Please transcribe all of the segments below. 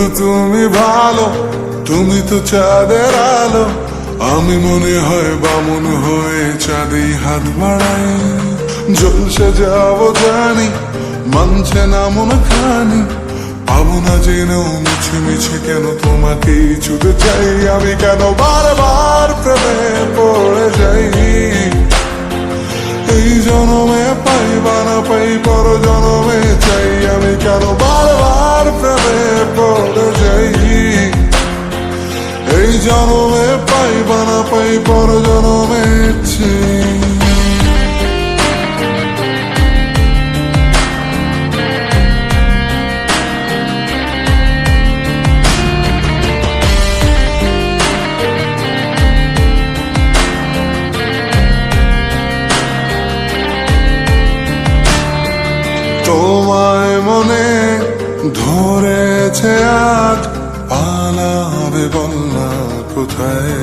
শুধু তুমি ভালো, তুমি তো চাঁদের আলো। আমি মনে হয় বামন হয়ে চাঁদেই হাত বাড়াই। জলসে যাবো জানি, মানছে না মন খানি। পাবো না জেনেও মিছে মিছে কেন তোমাকেই ছুতে চাই। আমি কেন বারবার প্রেমে পড়ে যাই। এই জনমে পাই বা না পাই, পর জনমে চাই। আমি কেন বারবার প্রেমে পড়ে যাই। এই জনমে পাই বা না পাই, পর জনমে চাই। তোমায় মনে ধরেছে আজ, পালাবে বলনা কোথায়।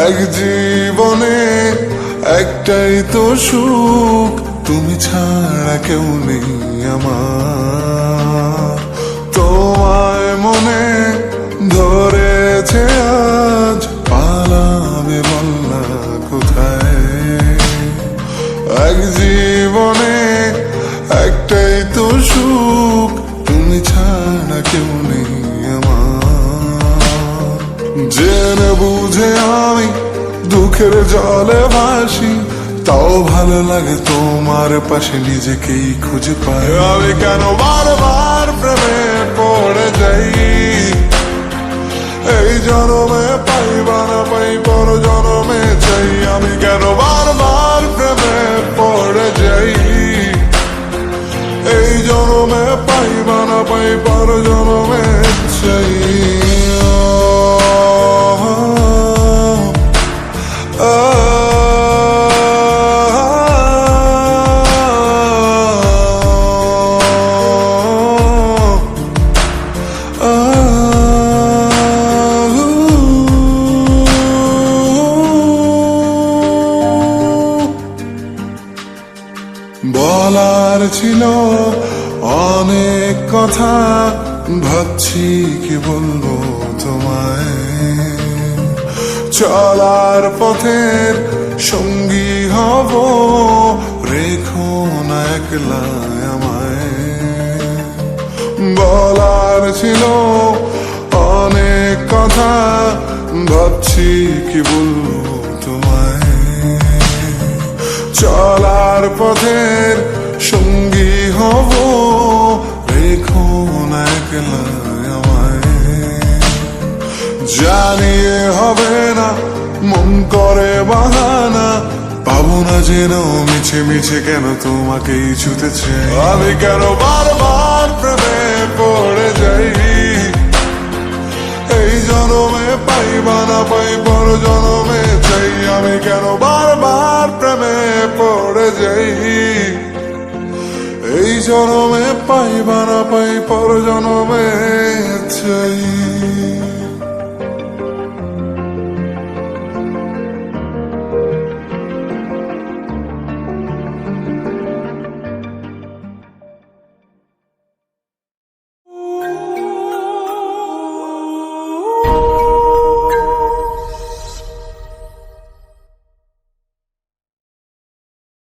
এক জীবনে একটাই তো সুখ, তুমি ছাড়া কেউ নেই আমার। তোমায় মনে ধরেছে আজ, পালাবে বলনা কোথায়। এক জীবনে একটাই তো সুখ, তুমি ছাড়া কেউ নেই আমার। জেনে বুঝে আমি দুঃখের জলে ভাসি, তাও ভালো লাগে তোমার পাশে নিজেকেই খুঁজে পাই। আমি কেন বারবার প্রেমে পড়ে যাই। এই জনমে পাই বা না পাই, পর জনমে চাই। আমি কেন বারবার প্রেমে পড়ে যাই। এই জনমে পাই বা না পাই, পর জনমে চাই। বলার ছিল অনেক কথা, ভাবছি কি বলবো তোমায়। চলার পথের সঙ্গী হব, রেখো না একলা আমায়। বলার ছিল অনেক কথা, ভাবছি কি বলবো তোমায়। চলার পথের সঙ্গী হব, রেখো না একলা আমায়। জানিয়ে হবে না, মন করে বাহানা। পাবো না যেন মিছে মিছে কেন তোমাকেই ছুতেছে। আমি কেন বারবার প্রেমে পড়ে যাই। এই জনমে পাই বা না পাই, পর জনমে চাই। আমি কেন বারবার প্রেমে পড়ে যাই। এই জনমে পাই বা না পাই, পর জনমে চাই।